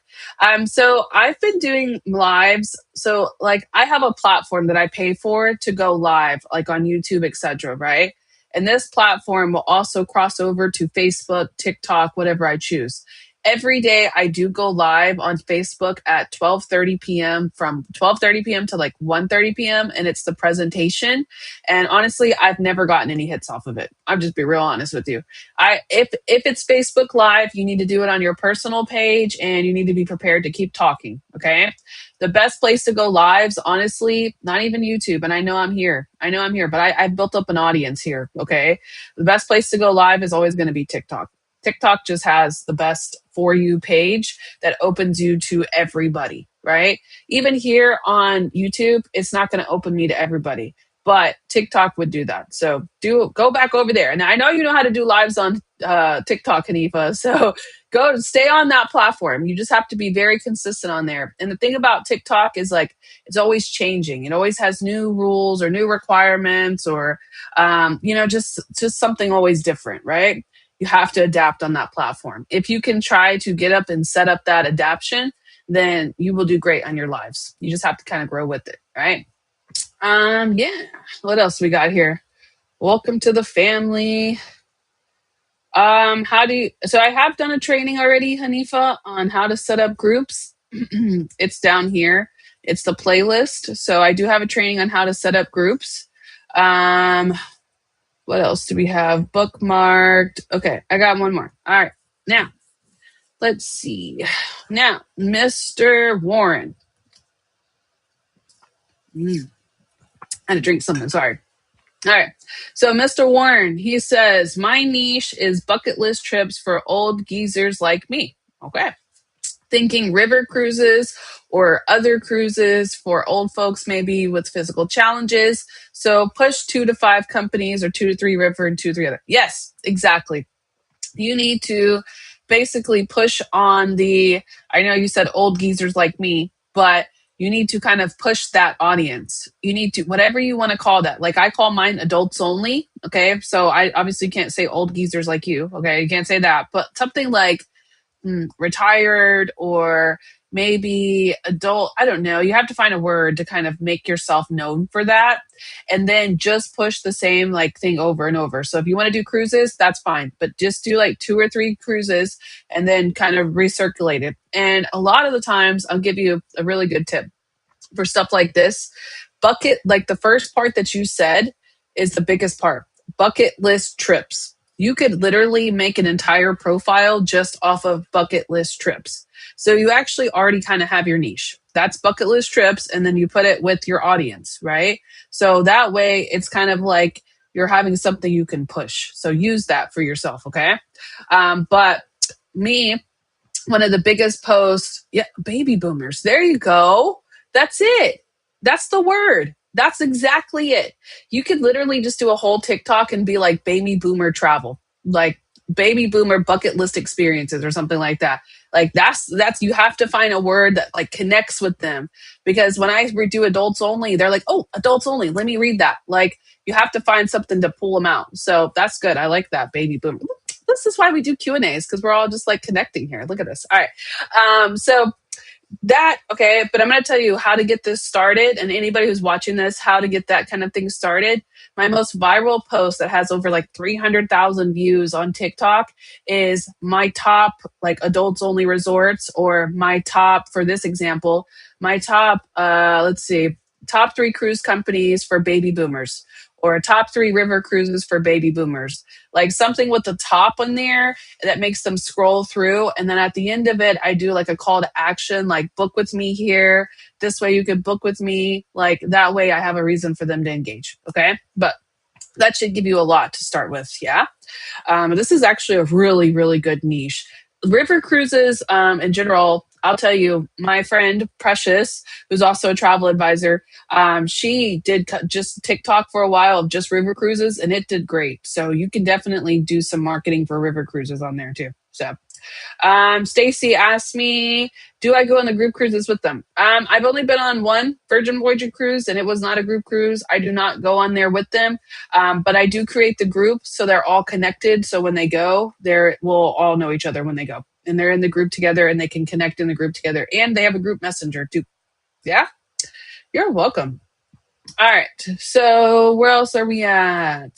So I've been doing lives. So like I have a platform that I pay for to go live, like on YouTube, etc. Right? And this platform will also cross over to Facebook, TikTok, whatever I choose. Every day I do go live on Facebook at 12:30 p.m. from 12:30 p.m. to like 1:30 p.m. and it's the presentation, and honestly, I've never gotten any hits off of it. I'll just be real honest with you. If it's Facebook Live, you need to do it on your personal page and you need to be prepared to keep talking. Okay. The best place to go lives, honestly, not even YouTube. And I know I'm here. But I've built up an audience here. Okay. The best place to go live is always going to be TikTok. TikTok just has the best for you page that opens you to everybody, right? Even here on YouTube, it's not going to open me to everybody, but TikTok would do that. So go back over there. And I know you know how to do lives on TikTok, Hanifa. So go stay on that platform. You just have to be very consistent on there. And the thing about TikTok is like it's always changing. It always has new rules or new requirements or just something always different, right? You have to adapt on that platform. If you can try to get up and set up that adaption, then you will do great on your lives. You just have to kind of grow with it, right? Yeah. What else we got here? Welcome to the family. So I have done a training already, Hanifa, on how to set up groups. It's down here. It's the playlist. So I do have a training on how to set up groups. What else do we have bookmarked? Okay, I got one more. All right. Now, let's see. Now, Mr. Warren. I had to drink something. Sorry. All right. So, Mr. Warren, he says, my niche is bucket list trips for old geezers like me. Okay. Thinking river cruises or other cruises for old folks, maybe with physical challenges. So push 2 to 5 companies or 2 to 3 river and 2 to 3 other. Yes, exactly. You need to basically push on I know you said old geezers like me, but you need to kind of push that audience. You need to, whatever you want to call that. Like I call mine adults only. Okay. So I obviously can't say old geezers like you. Okay. You can't say that, but something like retired or maybe adult. I don't know. You have to find a word to kind of make yourself known for that. And then just push the same like thing over and over. So if you want to do cruises, that's fine. But just do like 2 or 3 cruises and then kind of recirculate it. And a lot of the times I'll give you a really good tip for stuff like this. Bucket, like the first part that you said is the biggest part. Bucket list trips. You could literally make an entire profile just off of bucket list trips. So you actually already kind of have your niche. That's bucket list trips, and then you put it with your audience, right? So that way it's kind of like you're having something you can push. So use that for yourself, okay? But me, one of the biggest posts, yeah, baby boomers. There you go. That's it. That's the word. That's exactly it. You could literally just do a whole TikTok and be like baby boomer travel, like baby boomer bucket list experiences or something like that. Like that's you have to find a word that like connects with them, because when I do adults only, they're like, "Oh, adults only. Let me read that." Like you have to find something to pull them out. So that's good. I like that, baby boomer. This is why we do Q&As, because we're all just like connecting here. Look at this. All right. So that, okay, but I'm going to tell you how to get this started, and anybody who's watching this, how to get that kind of thing started. My most viral post that has over like 300,000 views on TikTok is my top like adults only resorts, or my top, for this example, my top, top 3 cruise companies for baby boomers, or top 3 river cruises for baby boomers. Like something with the top on there that makes them scroll through. And then at the end of it, I do like a call to action, like book with me here. This way you can book with me. Like that way I have a reason for them to engage. Okay. But that should give you a lot to start with. Yeah. This is actually a really, really good niche. River cruises in general, I'll tell you, my friend Precious, who's also a travel advisor, she did just TikTok for a while of just river cruises and it did great. So you can definitely do some marketing for river cruises on there too. So Stacy asked me, do I go on the group cruises with them? I've only been on one Virgin Voyager cruise and it was not a group cruise. I do not go on there with them. But I do create the group so they're all connected. So when they go, we'll all know each other when they go. And they're in the group together and they can connect in the group together. And they have a group messenger too. Yeah, you're welcome. All right. So where else are we at?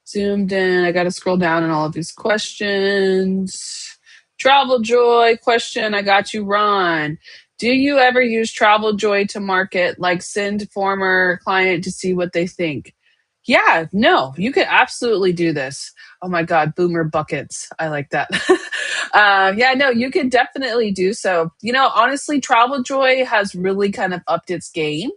Zoomed in. I got to scroll down in all of these questions. Travel Joy question. I got you, Ron. Do you ever use Travel Joy to market, like send former client to see what they think? Yeah, no, you could absolutely do this. Oh my God, boomer buckets. I like that. Yeah, no, you could definitely do so. You know, honestly, Travel Joy has really kind of upped its game.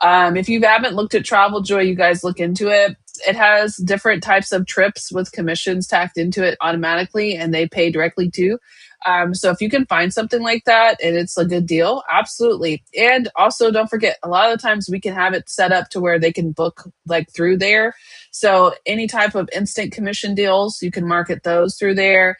If you haven't looked at Travel Joy, you guys look into it. It has different types of trips with commissions tacked into it automatically, and they pay directly too. So if you can find something like that and it's a good deal, absolutely. And also don't forget, a lot of the times we can have it set up to where they can book like through there. So any type of instant commission deals, you can market those through there.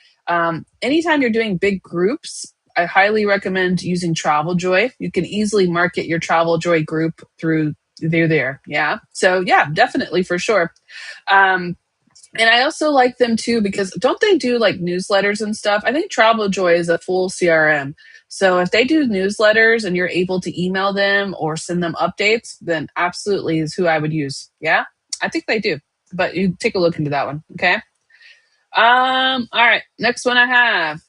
Anytime you're doing big groups, I highly recommend using Travel Joy. You can easily market your Travel Joy group through there. Yeah. So yeah, definitely for sure. And I also like them too because don't they do like newsletters and stuff? I think Travel Joy is a full CRM. So if they do newsletters and you're able to email them or send them updates, then absolutely is who I would use. Yeah, I think they do. But you take a look into that one. Okay. All right. Next one I have.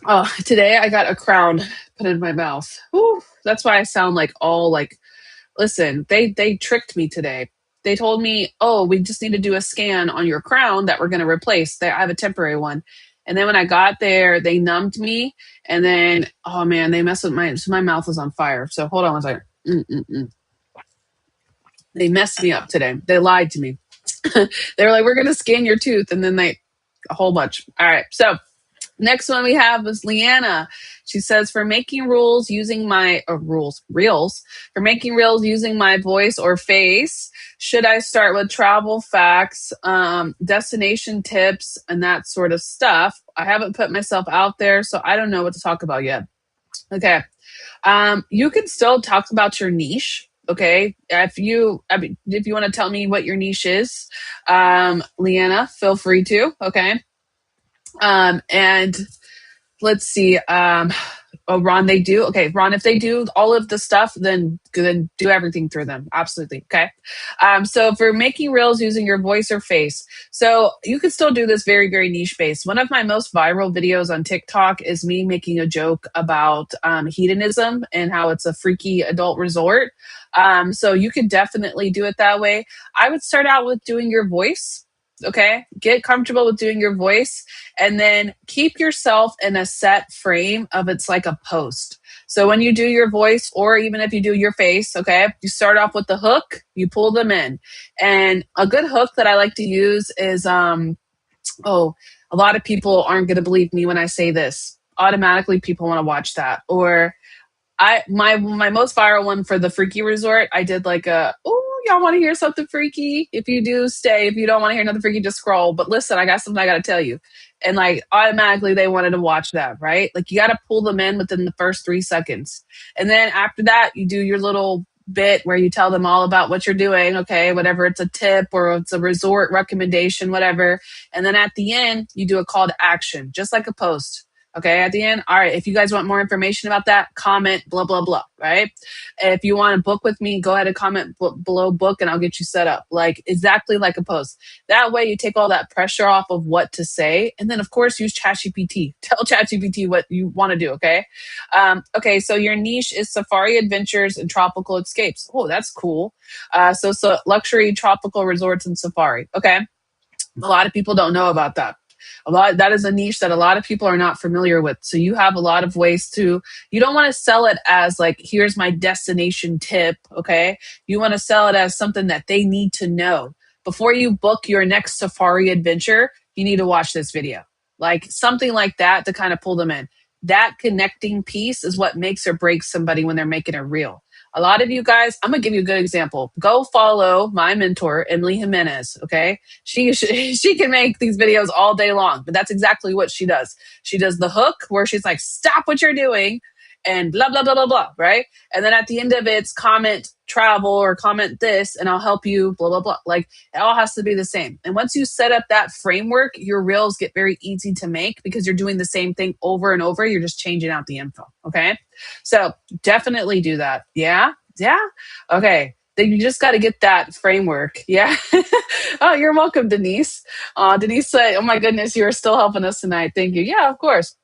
Oh, today I got a crown put in my mouth. Whew, that's why I sound like all like, listen, they tricked me today. They told me, oh, we just need to do a scan on your crown that we're going to replace. I have a temporary one. And then when I got there, they numbed me. And then, oh man, they messed with my mouth was on fire. So hold on one second. They messed me up today. They lied to me. They were like, we're going to scan your tooth. And then a whole bunch. All right. So next one we have is Leanna. She says, for making reels using my for making reels using my voice or face, should I start with travel facts, destination tips, and that sort of stuff? I haven't put myself out there, so I don't know what to talk about yet. Okay. You can still talk about your niche. Okay. If you want to tell me what your niche is, Leanna, feel free to. Okay. And let's see. Oh, Ron, they do. Okay, Ron, if they do all of the stuff, then do everything through them. Absolutely. Okay. So for making reels using your voice or face, so you can still do this very, very niche based. One of my most viral videos on TikTok is me making a joke about hedonism and how it's a freaky adult resort. So you could definitely do it that way. I would start out with doing your voice. Okay. Get comfortable with doing your voice and then keep yourself in a set frame of it's like a post. So when you do your voice or even if you do your face, okay, you start off with the hook, you pull them in. And a good hook that I like to use is, a lot of people aren't going to believe me when I say this. Automatically people want to watch that. Or my most viral one for the freaky resort, I did like y'all want to hear something freaky? If you do, stay. If you don't want to hear nothing freaky, just scroll. But listen, I got something I got to tell you. And like automatically they wanted to watch that, right? Like you got to pull them in within the first 3 seconds. And then after that, you do your little bit where you tell them all about what you're doing. Okay. Whatever it's a tip or it's a resort recommendation, whatever. And then at the end, you do a call to action, just like a post. Okay, at the end. All right, if you guys want more information about that, comment blah, blah, blah, right? If you want to book with me, go ahead and comment below book and I'll get you set up. Like exactly like a post. That way you take all that pressure off of what to say. And then, of course, use ChatGPT. Tell ChatGPT what you want to do, okay? Okay, so your niche is safari adventures and tropical escapes. Oh, that's cool. So luxury tropical resorts and safari. Okay. A lot of people don't know about that. A lot that is a niche that a lot of people are not familiar with. So you have a lot of ways to you don't want to sell it as like here's my destination tip, okay? You want to sell it as something that they need to know. Before you book your next safari adventure, you need to watch this video. Like something like that to kind of pull them in. That connecting piece is what makes or breaks somebody when they're making it real. A lot of you guys, I'm gonna give you a good example. Go follow my mentor, Emily Jimenez. Okay, she can make these videos all day long, but that's exactly what she does. She does the hook where she's like, "Stop what you're doing," and blah blah blah blah blah. Right, and then at the end of it's comment travel or comment this, and I'll help you. Blah blah blah. Like it all has to be the same. And once you set up that framework, your reels get very easy to make because you're doing the same thing over and over. You're just changing out the info. Okay, so definitely do that. Yeah. Yeah. Okay. Then you just got to get that framework. Yeah. Oh, you're welcome, Denise. Denise said, oh my goodness, you're still helping us tonight. Thank you. Yeah, of course.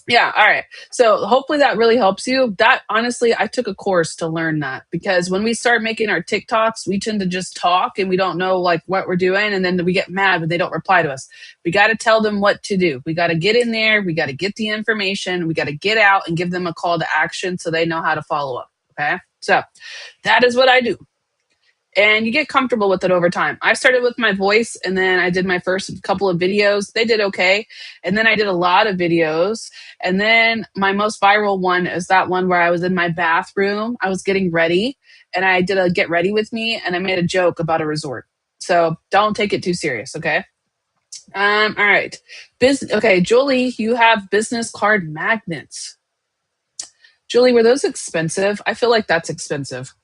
Yeah. All right. So hopefully that really helps you. That honestly, I took a course to learn that because when we start making our TikToks, we tend to just talk and we don't know like what we're doing. And then we get mad when they don't reply to us. We got to tell them what to do. We got to get in there. We got to get the information. We got to get out and give them a call to action so they know how to follow up. Okay. So that is what I do and you get comfortable with it over time. I started with my voice and then I did my first couple of videos. They did okay. And then I did a lot of videos. And then my most viral one is that one where I was in my bathroom. I was getting ready and I did a get ready with me and I made a joke about a resort. So don't take it too serious, okay? All right. Okay, Julie, you have business card magnets. Julie, were those expensive? I feel like that's expensive.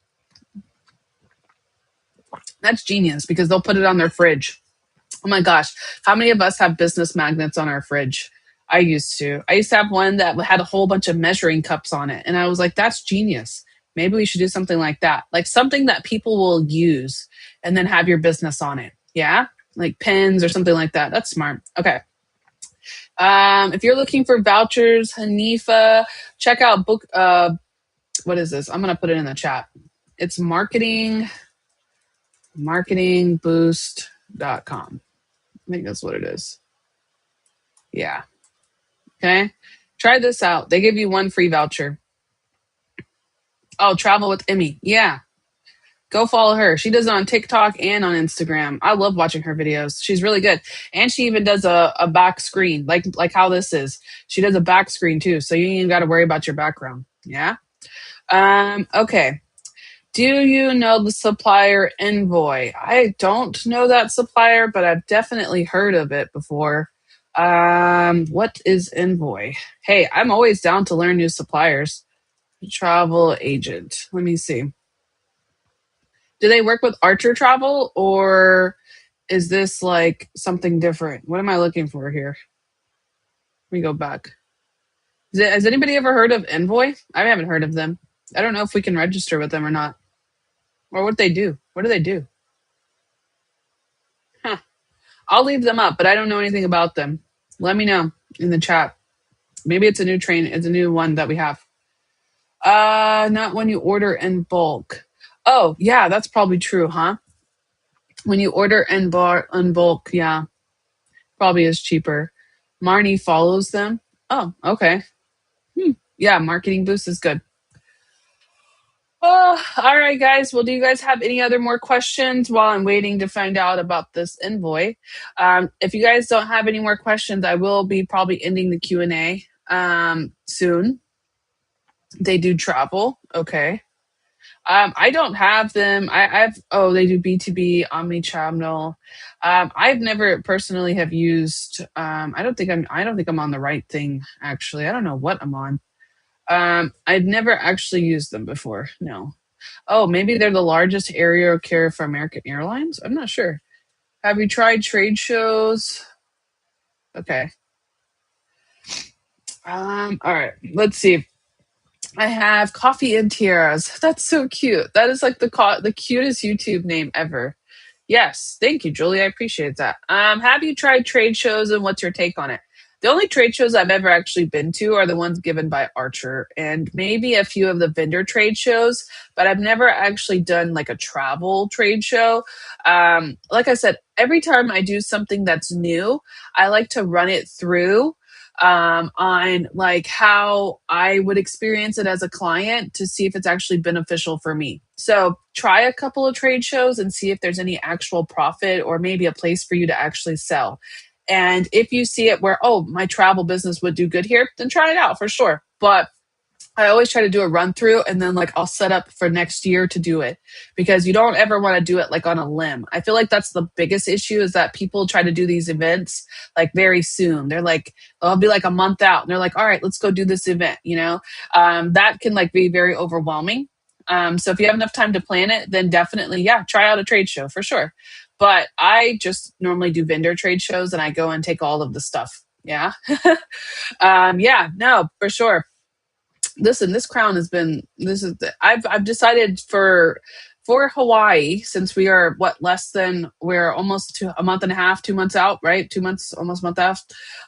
That's genius because they'll put it on their fridge. Oh my gosh. How many of us have business magnets on our fridge? I used to. I used to have one that had a whole bunch of measuring cups on it. And I was like, that's genius. Maybe we should do something like that. Like something that people will use and then have your business on it. Yeah. Like pens or something like that. That's smart. Okay. If you're looking for vouchers, Hanifa, check out book. What is this? I'm going to put it in the chat. It's marketingboost.com. I think that's what it is. Yeah. Okay. Try this out. They give you one free voucher. Oh, travel with Emmy. Yeah. Go follow her. She does it on TikTok and on Instagram. I love watching her videos. She's really good. And she even does a back screen, like how this is. She does a back screen too. So you ain't even got to worry about your background. Yeah. Okay. Do you know the supplier Envoy? I don't know that supplier, but I've definitely heard of it before. What is Envoy? Hey, I'm always down to learn new suppliers. Travel agent. Let me see. Do they work with Archer Travel or is this like something different? What am I looking for here? Let me go back. Has anybody ever heard of Envoy? I haven't heard of them. I don't know if we can register with them or not. Or what they do. What do they do? Huh. I'll leave them up, but I don't know anything about them. Let me know in the chat. Maybe it's a new train. It's a new one that we have. Not when you order in bulk. Oh, yeah, that's probably true, huh? When you order in bulk, yeah, probably is cheaper. Marnie follows them. Oh, okay. Yeah, Marketing Boost is good. Oh, all right, guys. Well, do you guys have any other more questions while I'm waiting to find out about this Envoy? If you guys don't have any more questions, I will be probably ending the Q&A soon. They do travel. Okay. I don't have them. They do B2B, omnichannel. I've never personally have used, I don't think I'm on the right thing, actually. I don't know what I'm on. I've never actually used them before. No. Oh, maybe they're the largest area carrier for American Airlines. I'm not sure. Have you tried trade shows? Okay. All right. Let's see. I have Coffee and Tiaras. That's so cute. That is like the cutest YouTube name ever. Yes, thank you, Julie. I appreciate that. Have you tried trade shows and what's your take on it? The only trade shows I've ever actually been to are the ones given by Archer and maybe a few of the vendor trade shows, but I've never actually done like a travel trade show. Like I said, every time I do something that's new, I like to run it through on like how I would experience it as a client to see if it's actually beneficial for me. So try a couple of trade shows and see if there's any actual profit or maybe a place for you to actually sell. And if you see it where, oh, my travel business would do good here, then try it out for sure. But I always try to do a run through and then like I'll set up for next year to do it because you don't ever want to do it like on a limb. I feel like that's the biggest issue is that people try to do these events like very soon. They're like, they'll be like a month out and they're like, all right, let's go do this event, you know? That can like be very overwhelming. So if you have enough time to plan it, then definitely, yeah, try out a trade show for sure. But I just normally do vendor trade shows and I go and take all of the stuff. Yeah. Yeah, no, for sure. Listen, this crown has been I've decided for Hawaii, since we are what less than we're almost a month and a half, 2 months out, right? 2 months, almost a month out.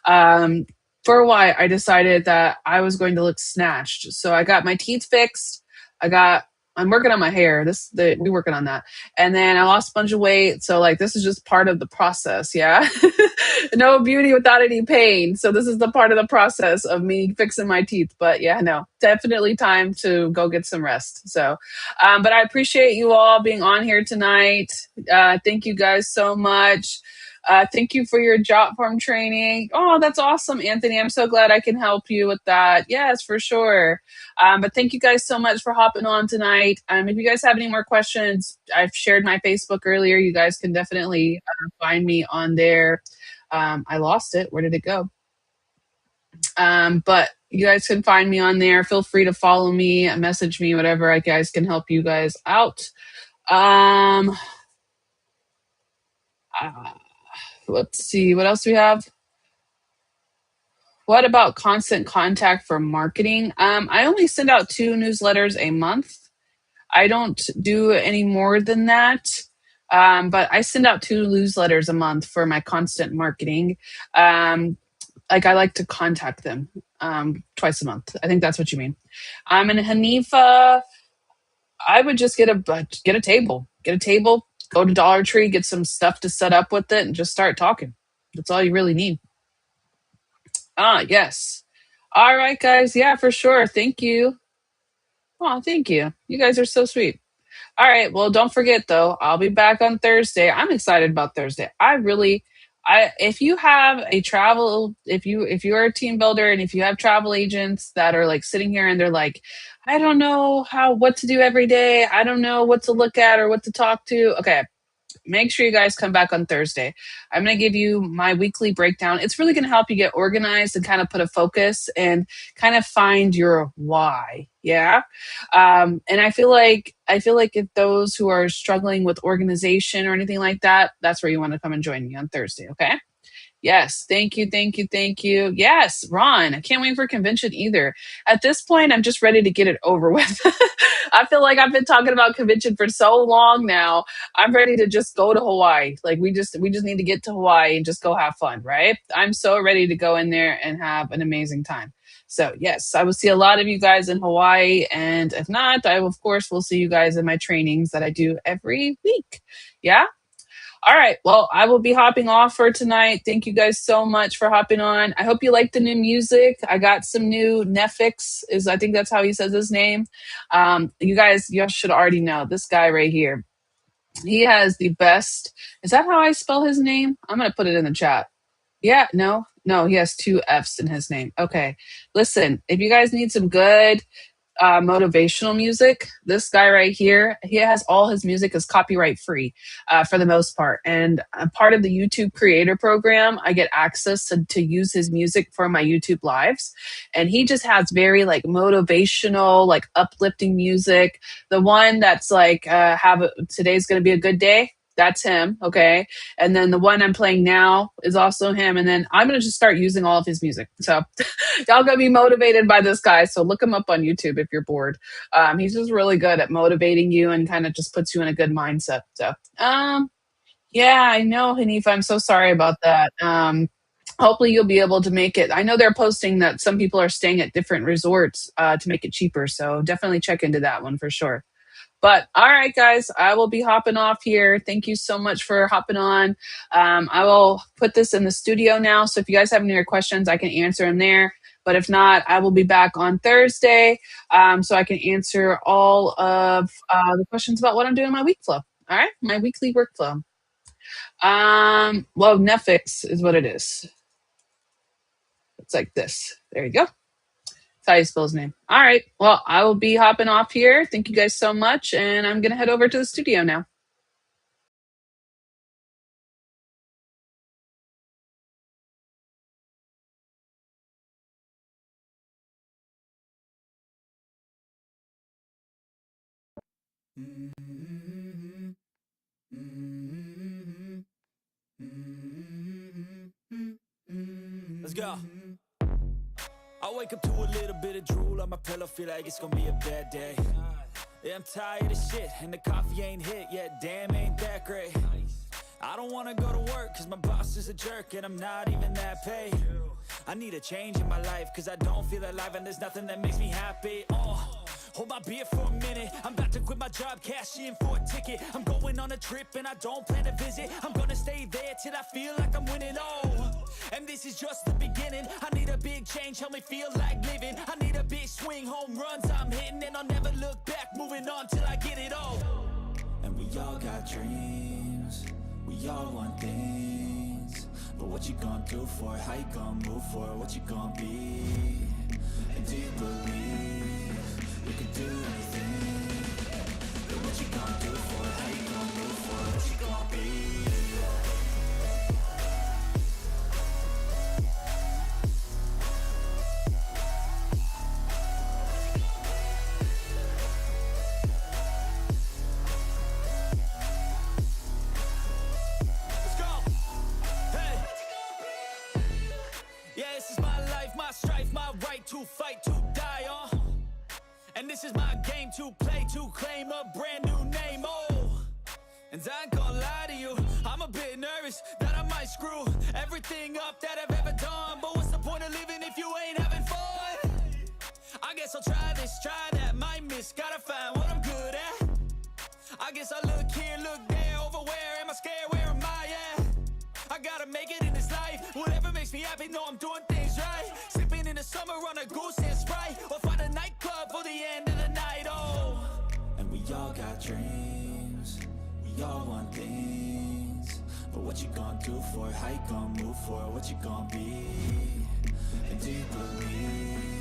Um, for Hawaii, I decided that I was going to look snatched. So I got my teeth fixed. I got I'm working on my hair. We working on that. And then I lost a bunch of weight. So like this is just part of the process, yeah. No beauty without any pain. So this is the part of the process of me fixing my teeth. But yeah, no, definitely time to go get some rest. So, but I appreciate you all being on here tonight. Thank you guys so much. Thank you for your job form training. Oh, that's awesome, Anthony. I'm so glad I can help you with that. Yes, for sure. But thank you guys so much for hopping on tonight. If you guys have any more questions, I've shared my Facebook earlier. You guys can definitely find me on there. I lost it. Where did it go? But you guys can find me on there. Feel free to follow me, message me, whatever I guys can help you guys out. Uh, let's see, what else do we have? What about constant contact for marketing? I only send out 2 newsletters a month. I don't do any more than that. But I send out 2 newsletters a month for my constant marketing. Like I like to contact them twice a month. I think that's what you mean. And Hanifa, I would just get a table, go to Dollar Tree, get some stuff to set up with it, and just start talking. That's all you really need. Ah, yes. All right, guys. Yeah, for sure. Thank you. Oh, thank you. You guys are so sweet. All right. Well, don't forget though, I'll be back on Thursday. I'm excited about Thursday. If you have a travel, if you are a team builder and if you have travel agents that are like sitting here and they're like, I don't know what to do every day. I don't know what to look at or what to talk to. Okay, make sure you guys come back on Thursday. I'm going to give you my weekly breakdown. It's really going to help you get organized and kind of put a focus and kind of find your why. Yeah. And I feel like if those who are struggling with organization or anything like that, that's where you want to come and join me on Thursday. Okay. Yes, thank you, thank you, thank you. Yes, Ron, I can't wait for convention either. At this point, I'm just ready to get it over with. I feel like I've been talking about convention for so long now. I'm ready to just go to Hawaii. Like we just need to get to Hawaii and just go have fun, right? I'm so ready to go in there and have an amazing time. So yes, I will see a lot of you guys in Hawaii, and if not, I of course will see you guys in my trainings that I do every week. Yeah. All right. Well, I will be hopping off for tonight. Thank you guys so much for hopping on. I hope you like the new music. I got some new Netflix I think that's how he says his name. You should already know this guy right here. He has the best. Is that how I spell his name? I'm going to put it in the chat. Yeah, no, he has 2 F's in his name. Okay. Listen, if you guys need some good motivational music. This guy right here, he has all his music is copyright free for the most part. And part of the YouTube creator program, I get access to use his music for my YouTube lives. And he just has very like motivational, like uplifting music. The one that's like, today's going to be a good day. That's him. Okay. And then the one I'm playing now is also him. And then I'm going to just start using all of his music. So y'all going to be motivated by this guy. So look him up on YouTube if you're bored. He's just really good at motivating you and kind of just puts you in a good mindset. So, yeah, I know, Hanif. I'm so sorry about that. Hopefully you'll be able to make it. I know they're posting that some people are staying at different resorts to make it cheaper. So definitely check into that one for sure. But all right, guys, I will be hopping off here. Thank you so much for hopping on. I will put this in the studio now. So if you guys have any other questions, I can answer them there. But if not, I will be back on Thursday so I can answer all of the questions about what I'm doing in my week flow. All right, my weekly workflow. Well, Netflix is what it is. It's like this. There you go. That's how you spell his name. All right. Well, I will be hopping off here. Thank you guys so much. And I'm going to head over to the studio now. Let's go. I wake up to a little bit of drool on my pillow, feel like it's gonna be a bad day. Yeah, I'm tired of shit, and the coffee ain't hit yet, damn, ain't that great. I don't wanna go to work, cause my boss is a jerk, and I'm not even that paid. I need a change in my life, cause I don't feel alive, and there's nothing that makes me happy. Hold my beer for a minute, I'm about to quit my job, cash in for a ticket. I'm going on a trip and I don't plan to visit. I'm gonna stay there till I feel like I'm winning, and this is just the beginning. I need a big change, help me feel like living. I need a big swing, home runs I'm hitting, and I'll never look back, moving on till I get it all. And we all got dreams, we all want things, but what you gonna do for it? How you gonna move for it? What you gonna be? And do you believe you can do anything? But what you gonna do for it? How you gonna move for it? What you gonna be? Let's go! Hey! Yeah, this is my life, my strife, my right to fight, to die on. And this is my game to play, to claim a brand new name, And I ain't gonna lie to you, I'm a bit nervous that I might screw everything up that I've ever done. But what's the point of living if you ain't having fun? I guess I'll try this, try that, might miss, gotta find what I'm good at. I guess I look here, look there, over where am I scared, where am I at? I gotta make it in this life, whatever makes me happy, know I'm doing things right. Sipping in the summer on a goose and Sprite, or find a nightclub for the end of the night, And we all got dreams, we all want things, but what you gonna do for it? How you gonna move for it? What you gonna be? And do you believe